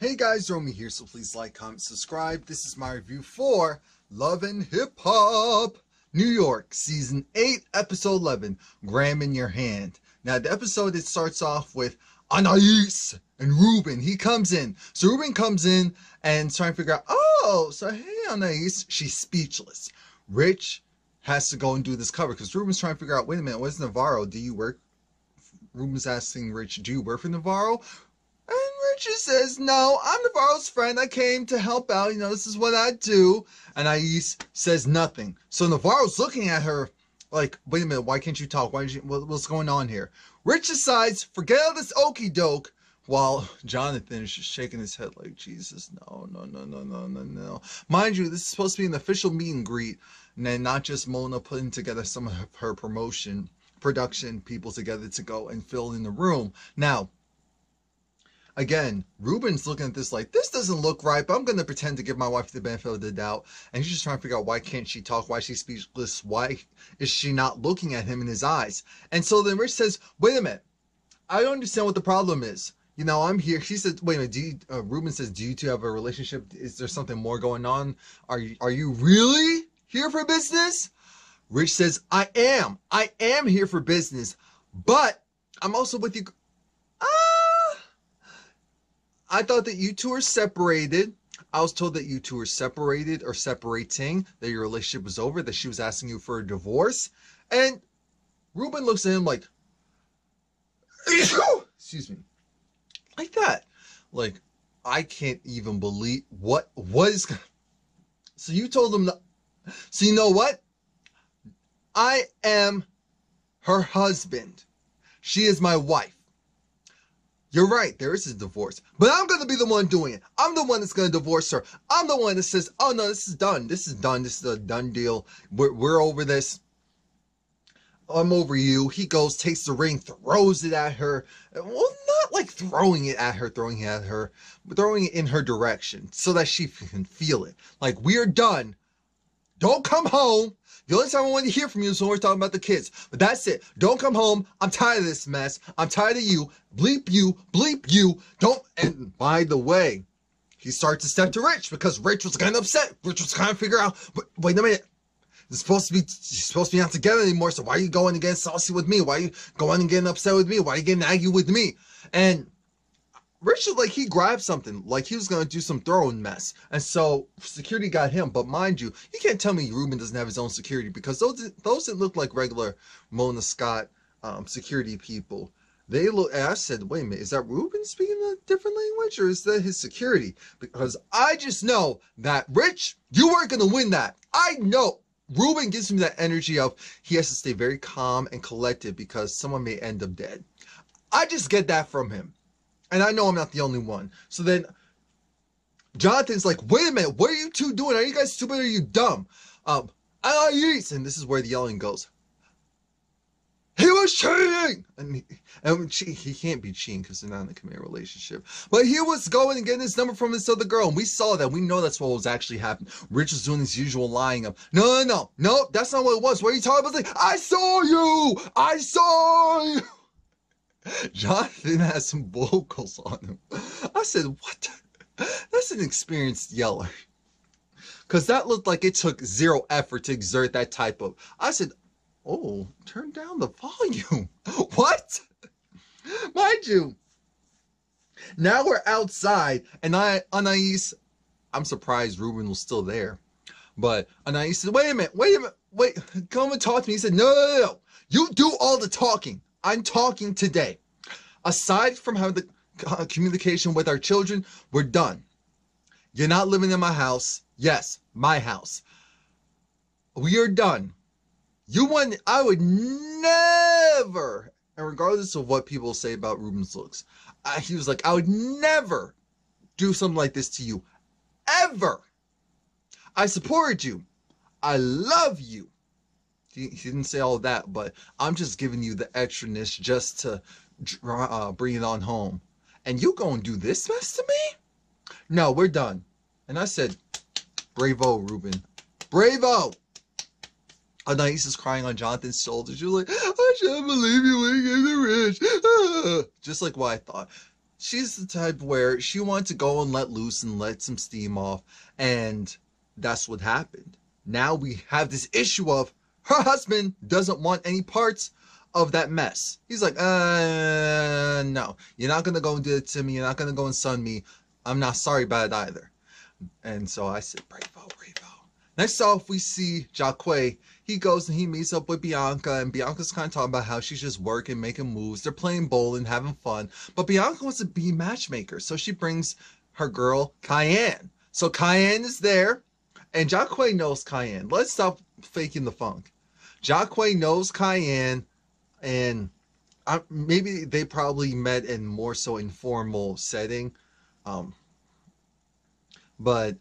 Hey guys, Romie here, so please like, comment, subscribe. This is my review for Love and Hip Hop, New York, Season 8, Episode 11, Gram in Your Hand. Now, the episode, it starts off with Anais and Ruben. He comes in. So Ruben comes in and trying to figure out, oh, so hey, Anais. She's speechless. Rich has to go and do this cover because Ruben's trying to figure out, wait a minute, where's Navarro? Do you work? Ruben's asking Rich, do you work for Navarro? And Richard says, no, I'm Navarro's friend. I came to help out. You know, this is what I do. And Anais says nothing. So Navarro's looking at her like, wait a minute, why can't you talk? What's going on here? Rich decides, forget all this okie doke, while Jonathan is just shaking his head like, Jesus, no. Mind you, this is supposed to be an official meet and greet, and then not just Mona putting together some of her production people together to go and fill in the room. Now, again, Ruben's looking at this like, this doesn't look right, but I'm going to pretend to give my wife the benefit of the doubt. And he's just trying to figure out, why can't she talk? Why is she speechless? Why is she not looking at him in his eyes? And so then Rich says, wait a minute. I don't understand what the problem is. You know, I'm here. He said, wait a minute. Ruben says, do you two have a relationship? Is there something more going on? Are you really here for business? Rich says, I am here for business, but I'm also with you. I thought that you two are separated. I was told that you two are separated or separating, that your relationship was over, that she was asking you for a divorce. And Ruben looks at him like, excuse me, like that. Like, I can't even believe what is. So you told him, so you know what? I am her husband. She is my wife. You're right, there is a divorce. But I'm going to be the one doing it. I'm the one that's going to divorce her. I'm the one that says, oh no, this is done. This is done. This is a done deal. We're over this. I'm over you. He goes, takes the ring, throws it at her. Well, not like throwing it at her, but throwing it in her direction so that she can feel it. Like, we're done. Don't come home. The only time I want to hear from you is when we're talking about the kids. But that's it. Don't come home. I'm tired of this mess. I'm tired of you. Bleep you. Bleep you. Don't. And by the way, he starts to step to Rich because Rich was kind of upset. Rich was trying to figure out, wait a minute. You're supposed to be not together anymore. So why are you going and getting saucy with me? Why are you going and getting upset with me? Why are you getting angry with me? And Rich, like, he grabbed something, like he was going to do some throwing mess. And so security got him. But mind you, you can't tell me Ruben doesn't have his own security, because those didn't look like regular Mona Scott security people. They look, and I said, wait a minute, is that Ruben speaking a different language, or is that his security? Because I just know that, Rich, you weren't going to win that. I know. Ruben gives me that energy of he has to stay very calm and collected because someone may end up dead. I just get that from him. And I know I'm not the only one. So then Jonathan's like, wait a minute, what are you two doing? Are you guys stupid or are you dumb? Anais, and this is where the yelling goes. He was cheating! And he can't be cheating because they're not in a committed relationship. But he was going and getting his number from this other girl. And we saw that. We know that's what was actually happening. Rich was doing his usual lying of, no, that's not what it was. What are you talking about? Like, I saw you! I saw you! Jonathan has some vocals on him. I said, what? That's an experienced yeller. Because that looked like it took zero effort to exert that type of... I said, oh, turn down the volume. What? Mind you, now we're outside, and Anais, I'm surprised Ruben was still there. But Anais said, wait a minute, come and talk to me. He said, no. You do all the talking. I'm talking today. Aside from having the communication with our children, we're done. You're not living in my house. Yes, my house. We are done. I would never, and regardless of what people say about Ruben's looks, he was like, I would never do something like this to you. Ever. I supported you. I love you. He didn't say all of that, but I'm just giving you the extraness just to bring it on home. And you go and do this mess to me? No, we're done. And I said, bravo, Ruben. Bravo! Anais is crying on Jonathan's shoulders. You're like, I can't believe you when you gave the Rich. Just like what I thought. she's the type where she wanted to go and let loose and let some steam off, and that's what happened. Now we have this issue of her husband doesn't want any parts of that mess. He's like, no, you're not gonna go and do it to me. You're not gonna go and son me. I'm not sorry about it either. And so I said, bravo, bravo. Next off, we see Jacques. He goes and he meets up with Bianca, and Bianca's kind of talking about how she's just working, making moves. They're playing bowling, having fun. But Bianca wants to be matchmaker, so she brings her girl, Cayenne. So Cayenne is there, and Jacques knows Cayenne. Let's stop faking the funk. Jacques knows Cayenne, and maybe they probably met in more so informal setting. But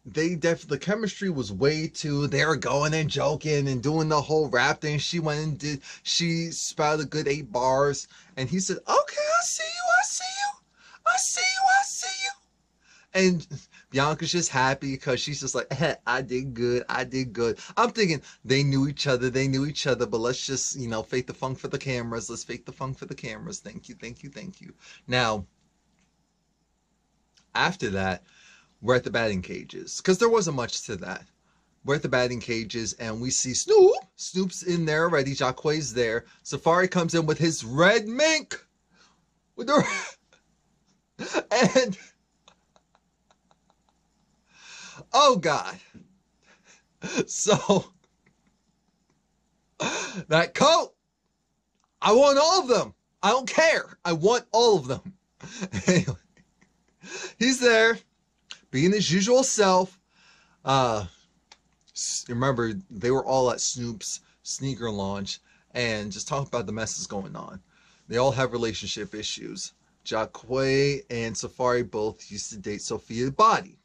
the chemistry was way too, they were going and joking and doing the whole rap thing. She spouted a good 8 bars, and he said, okay, I see you. And Bianca's just happy because she's just like, hey, I did good. I'm thinking they knew each other, but let's just, fake the funk for the cameras. Let's fake the funk for the cameras. Thank you. Now, after that, we're at the batting cages, because there wasn't much to that. We're at the batting cages, and we see Snoop. Snoop's in there already. Jacque's there. Safari comes in with his red mink. And, oh, God. So, that coat, I want all of them. I don't care. I want all of them. Anyway, he's there, being his usual self. Remember, they were all at Snoop's sneaker launch and just talking about the messes going on. They all have relationship issues. Jacques and Safari both used to date Sophia Body.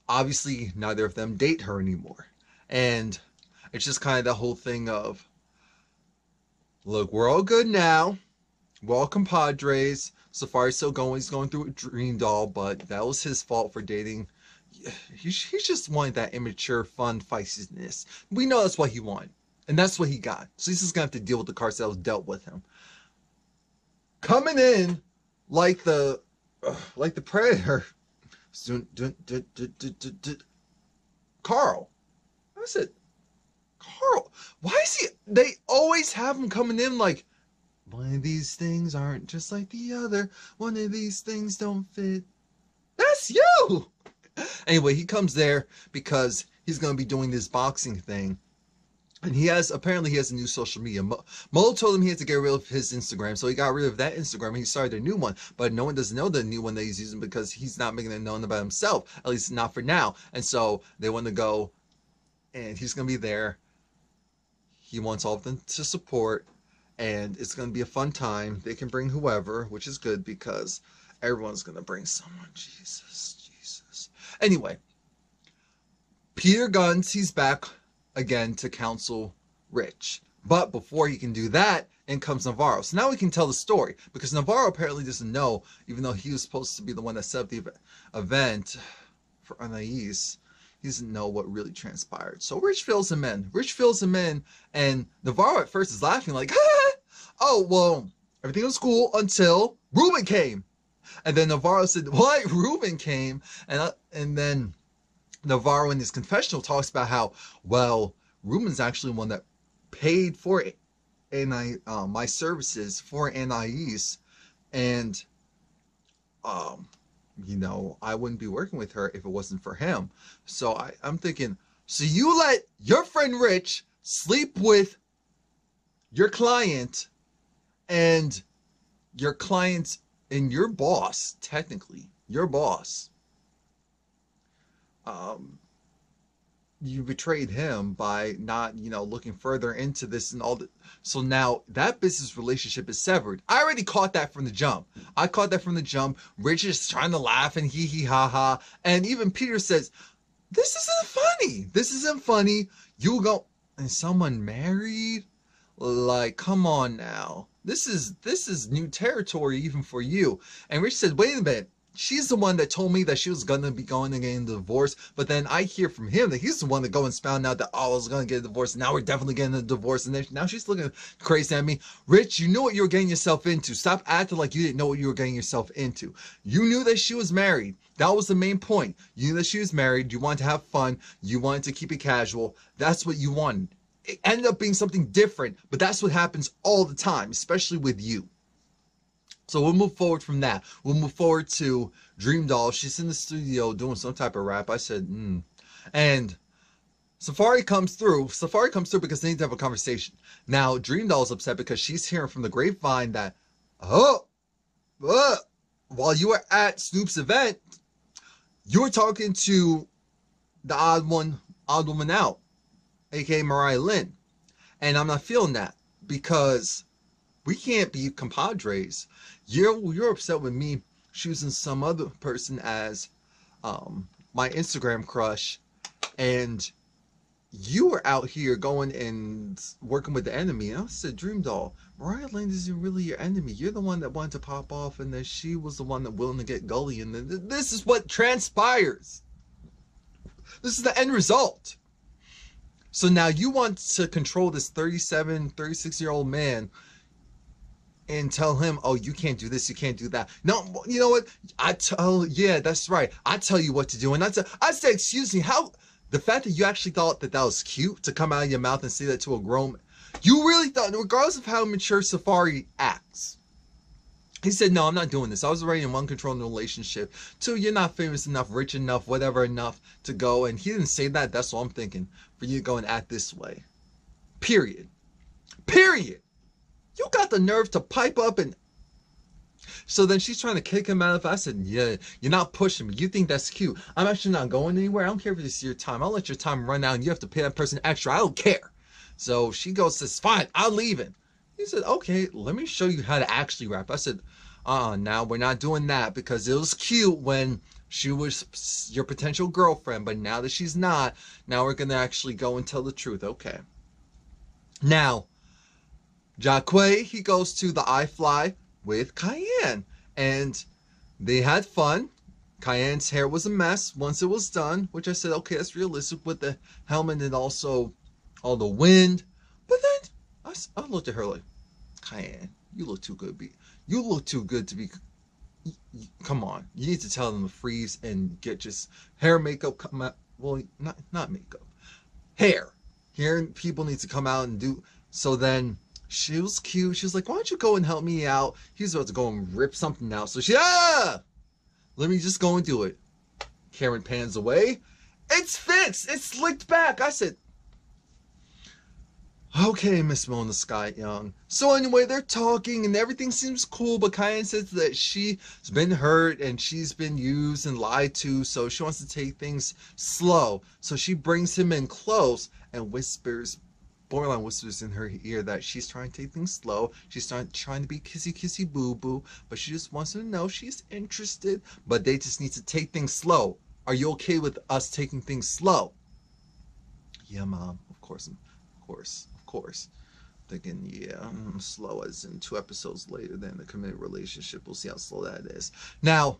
Obviously, neither of them date her anymore. And it's just kind of the whole thing of, look, we're all good now. We're all compadres. Safari's still going. He's going through a dream doll, but that was his fault for dating. He just wanted that immature, fun feistiness. We know that's what he wanted, and that's what he got. So he's just gonna have to deal with the cards that was dealt with him. Coming in like the predator. Carl. I said, Carl. Why is he? They always have him coming in like, one of these things aren't just like the other. One of these things don't fit. That's you! Anyway, he comes there because he's going to be doing this boxing thing. And apparently he has a new social media. Mo told him he had to get rid of his Instagram, so he got rid of that Instagram and he started a new one. But no one doesn't know the new one that he's using because he's not making it known about himself, at least not for now. And so they want to go, and he's going to be there. He wants all of them to support. And it's going to be a fun time. They can bring whoever, which is good because everyone's going to bring someone. Jesus. Anyway, Peter Guns, he's back again to counsel Rich. But before he can do that, in comes Navarro. So now we can tell the story, because Navarro apparently doesn't know, even though he was supposed to be the one that set up the event for Anais. He doesn't know what really transpired. So Rich fills him in. And Navarro at first is laughing like, oh, well, everything was cool until Ruben came. And then Navarro said, what? Ruben came? And then Navarro in his confessional talks about how, well, Ruben's actually one that paid for my services for Anais. And, I wouldn't be working with her if it wasn't for him. So I'm thinking, so you let your friend Rich sleep with your client, and your client and your boss, technically, your boss, you betrayed him by not, looking further into this and all that. So now that business relationship is severed. I already caught that from the jump. Rich is trying to laugh and hee hee ha ha. And even Peter says, this isn't funny. You go, and someone married? Like, come on now. This is new territory even for you. And Rich said, wait a minute. she's the one that told me that she was gonna be going and getting a divorce, but then I hear from him that he's the one that go and found out that, oh, I was gonna get a divorce, and now we're definitely getting a divorce, and then now she's looking crazy at me. Rich, you knew what you were getting yourself into. Stop acting like you didn't know what you were getting yourself into. You knew that she was married. That was the main point. You knew that she was married. You wanted to have fun. You wanted to keep it casual. That's what you wanted. It ended up being something different, but that's what happens all the time, especially with you. So we'll move forward from that. We'll move forward to Dream Doll. She's in the studio doing some type of rap. I said, And Safari comes through. Safari comes through because they need to have a conversation. Now, Dream Doll's upset because she's hearing from the grapevine that, while you were at Snoop's event, you were talking to the odd woman out, aka Mariah Lynn. And I'm not feeling that because we can't be compadres. You're upset with me choosing some other person as my Instagram crush, and you were out here going and working with the enemy. And I said, Dream Doll, Mariah Lynn isn't really your enemy. You're the one that wanted to pop off, and then she was the one that willing to get gully. And then this is what transpires. This is the end result. So now you want to control this 36-year-old man and tell him, oh, you can't do this, you can't do that. No, you know what? Yeah, that's right. I tell you what to do. And I say, excuse me, how, the fact that you actually thought that that was cute to come out of your mouth and say that to a grown, you really thought, regardless of how mature Safari acts, he said, no, I'm not doing this. I was already in one, controlling the relationship. Two, you're not famous enough, rich enough, whatever enough to go. And he didn't say that. That's what I'm thinking. For you to go and act this way. Period. Period. You got the nerve to pipe up and... So then she's trying to kick him out of it. I said, yeah, you're not pushing me. You think that's cute. I'm actually not going anywhere. I don't care if it's your time. I'll let your time run out and you have to pay that person extra. I don't care. So she goes, says, fine, I'll leave it. He said, okay, let me show you how to actually rap. I said, now we're not doing that because it was cute when she was your potential girlfriend. But now that she's not, now we're going to actually go and tell the truth. Okay. Now, Jacquet, he goes to the iFly with Cayenne. And they had fun. Cayenne's hair was a mess once it was done, which I said, okay, that's realistic with the helmet and also all the wind. But then I looked at her like, Cayenne, you look too good. You look too good to be. Come on, you need to tell them to freeze and get just hair, makeup. Come out. Well, not makeup, hair. Here, people need to come out and do. So then she was cute. She was like, why don't you go and help me out? He's about to go and rip something out. So she, let me just go and do it. Karen pans away. It's fixed. It's slicked back. I said, okay, Miss Mona Scott Young. So anyway, they're talking and everything seems cool, but Cayenne says that she's been hurt and she's been used and lied to, so she wants to take things slow. So she brings him in close and whispers, borderline whispers in her ear that she's trying to take things slow. She's trying to be kissy boo boo, but she just wants to know she's interested, but they just need to take things slow. Are you okay with us taking things slow? Yeah, Mom, of course. Thinking, yeah, slow as in 2 episodes later than the committed relationship. We'll see how slow that is. Now,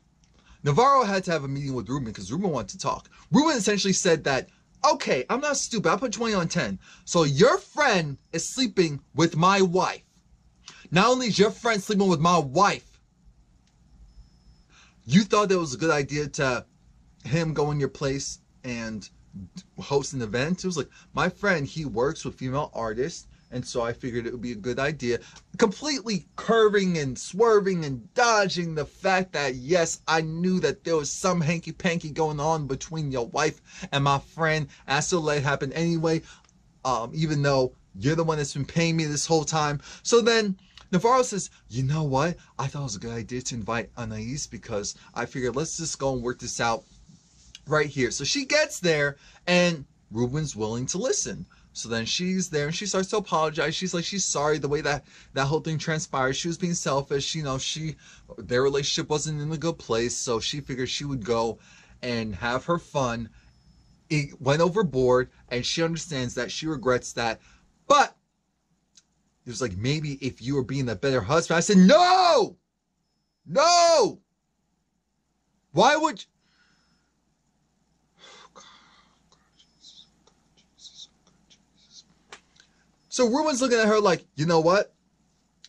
Navarro had to have a meeting with Ruben because Ruben wanted to talk. Ruben essentially said that, okay, I'm not stupid. I put 20 on 10. So your friend is sleeping with my wife. Not only is your friend sleeping with my wife, you thought that was a good idea to him go in your place and host an event. It was like, my friend, he works with female artists, and so I figured it would be a good idea. Completely curving and swerving and dodging the fact that, yes, I knew that there was some hanky-panky going on between your wife and my friend. I still let it happen anyway, even though you're the one that's been paying me this whole time. So then Navarro says, you know what? I thought it was a good idea to invite Anais because I figured let's just go and work this out right here. So she gets there and Ruben's willing to listen. So then she's there and she starts to apologize. She's like, she's sorry the way that whole thing transpired. She was being selfish. You know, their relationship wasn't in a good place. So she figured she would go and have her fun. It went overboard and she understands that. She regrets that. But it was like, maybe if you were being a better husband. I said, no! Why would... So Ruben's looking at her like, you know what?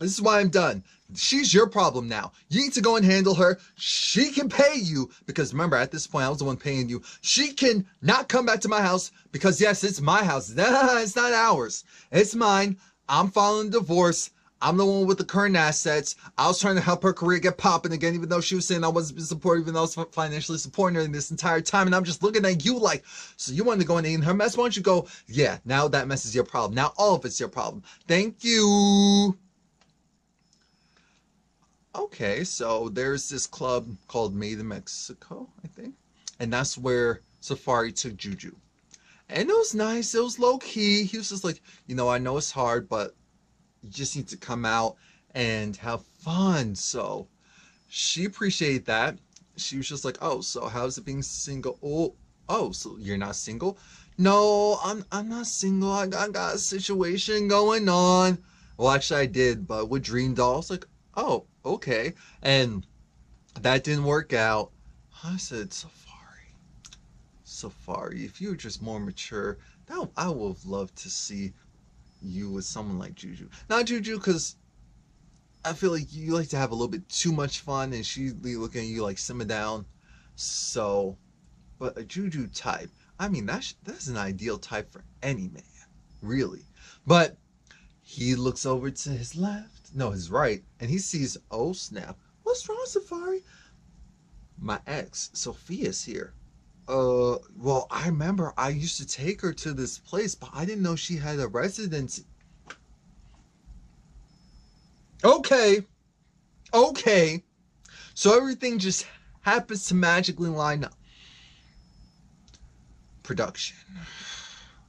This is why I'm done. She's your problem now. You need to go and handle her. She can pay you, because remember, at this point, I was the one paying you. She can not come back to my house because, yes, it's my house. Nah, it's not ours. It's mine. I'm filing a divorce. I'm the one with the current assets. I was trying to help her career get popping again, even though she was saying I wasn't supportive, even though I was financially supporting her this entire time. And I'm just looking at you like, so you wanted to go in her mess? Why don't you go, yeah, now that mess is your problem. Now all of it's your problem. Thank you. Okay, so there's this club called Made in Mexico, I think. And that's where Safari took Juju. And it was nice. It was low-key. He was just like, you know, I know it's hard, but you just need to come out and have fun. So she appreciated that. She was just like, oh, so how's it being single? Oh, so you're not single? No, I'm not single. I got a situation going on. Well, actually, I did, but with Dream Doll, I was like, oh, okay. And that didn't work out. I said, Safari, if you were just more mature, now I would have loved to see you with someone like Juju. Not Juju, because I feel like you like to have a little bit too much fun, and she'd be looking at you like, simmer down. So, but a Juju type, I mean, that's an ideal type for any man, really. But he looks over to his left, no, his right, and he sees, oh snap, what's wrong, Safari? My ex, Sophia's here. Well, I remember I used to take her to this place, but I didn't know she had a residence. Okay. So everything just happens to magically line up. Production.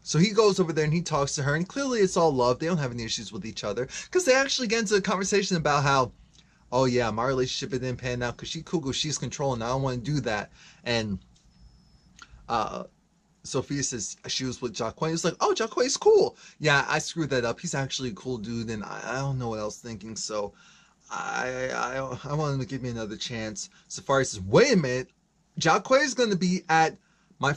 So he goes over there and he talks to her, and clearly it's all love. They don't have any issues with each other, because they actually get into a conversation about how, oh yeah, my relationship didn't pan out because she's controlling. I don't want to do that. And Sophia says she was with Jacqueline. It's like, oh, Jacqueline's cool. Yeah, I screwed that up. He's actually a cool dude, and I don't know what else thinking. So I want him to give me another chance. Safari says, wait a minute, Jacqueline's going to be at our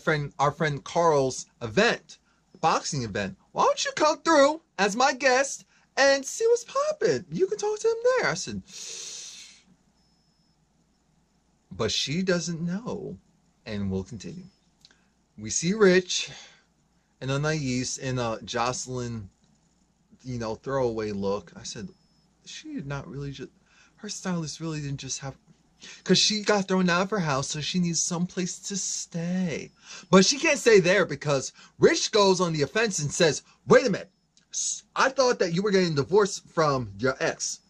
friend Carl's event, boxing event. Why don't you come through as my guest and see what's popping? You can talk to him there. I said, but she doesn't know, and we'll continue. We see Rich and Anais in a Jocelyn, throwaway look. I said, she did not really just, her stylist really didn't just have, because she got thrown out of her house, so she needs someplace to stay. But she can't stay there because Rich goes on the offense and says, wait a minute, I thought that you were getting divorced from your ex.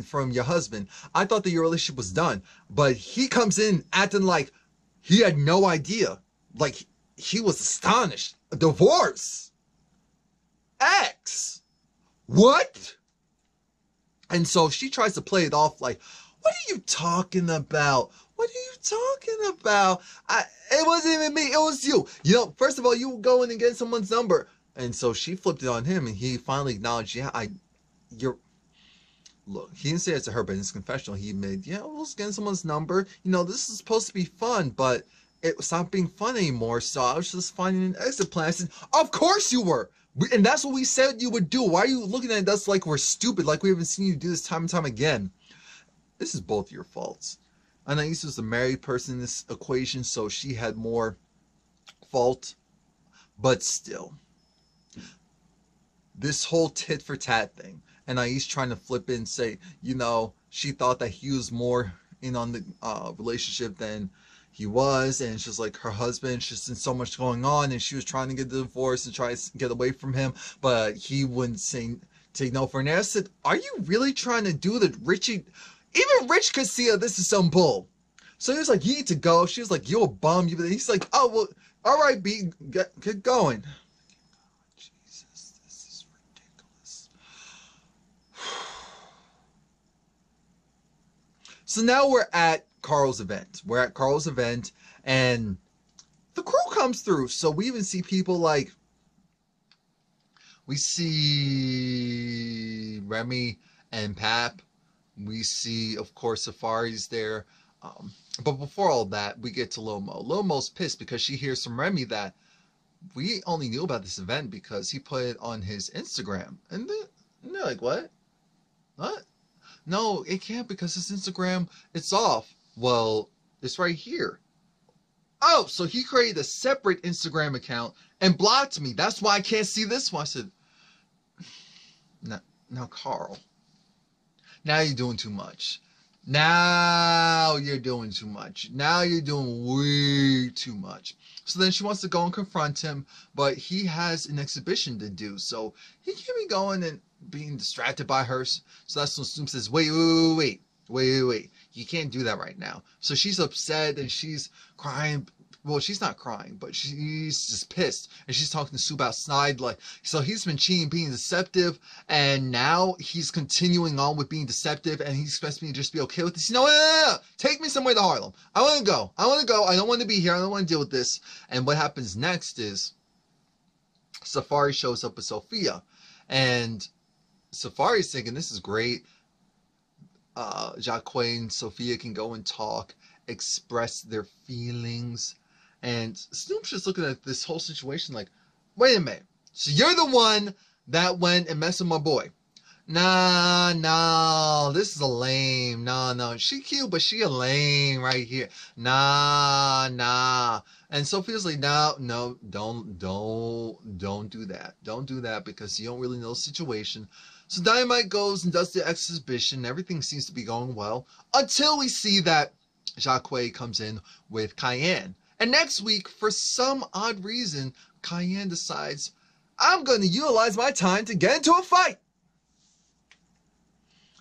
From your husband. I thought that your relationship was done. But he comes in acting like he had no idea. Like, he was astonished. Divorce? Ex? What? And so she tries to play it off like, what are you talking about? What are you talking about? It wasn't even me. It was you. First of all, you go in and get someone's number. And so she flipped it on him, and he finally acknowledged, look, he didn't say it to her, but in his confessional, he admitted, I was getting someone's number. This is supposed to be fun, but it stopped being fun anymore, so I was just finding an exit plan. I said, of course you were! And that's what we said you would do. Why are you looking at us like we're stupid, like we haven't seen you do this time and time again? This is both your faults. Anais was the married person in this equation, so she had more fault. But still, this whole tit for tat thing, and Anais trying to flip it and say, she thought that he was more in on the relationship than he was, and it's just like her husband, just in so much going on, and she was trying to get the divorce and try to get away from him, but he wouldn't take no for an answer. I said, are you really trying to do the Richie? Even Rich could see this is some bull. So he was like, you need to go. She was like, you're a bum. He's like, oh, well, all right, B, get going. Jesus, this is ridiculous. So now we're at Carl's event. And the crew comes through. So we even see people like, we see Remy and Pap. We see, of course, Safari's there. But before all that, we get to Lil Mo. Lil Mo's pissed because she hears from Remy that we only knew about this event because he put it on his Instagram. And they're like, what? What? No, it can't because his Instagram, it's off. Well, it's right here. Oh, so he created a separate Instagram account and blocked me. That's why I can't see this one. I said, now, Carl, now you're doing too much. Now you're doing too much. Now you're doing way too much. So then she wants to go and confront him, but he has an exhibition to do. So he can't be going and being distracted by her. So that's when Snoop says, wait. You can't do that right now. So she's upset and she's crying. Well, she's not crying, but she's just pissed. And she's talking to Snoop outside. Like, so he's been cheating, being deceptive. And now he's continuing on with being deceptive. And he expects me to just be okay with this. You know, no. Take me somewhere to Harlem. I want to go. I don't want to be here. I don't want to deal with this. And what happens next is Safari shows up with Sophia. And Safari's thinking, this is great. Jacques and Sophia can go and talk, express their feelings. And Snoop's just looking at this whole situation like, wait a minute. So you're the one that went and messed with my boy. Nah, this is a lame. No. She cute, but she a lame right here. Nah. And Sophia's like, no, don't do that. Don't do that because you don't really know the situation. So Dynamite goes and does the exhibition. Everything seems to be going well until we see that Jacques comes in with Cayenne. And next week, for some odd reason, Cayenne decides, I'm going to utilize my time to get into a fight.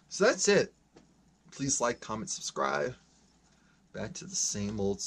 So that's it. Please like, comment, subscribe. Back to the same old.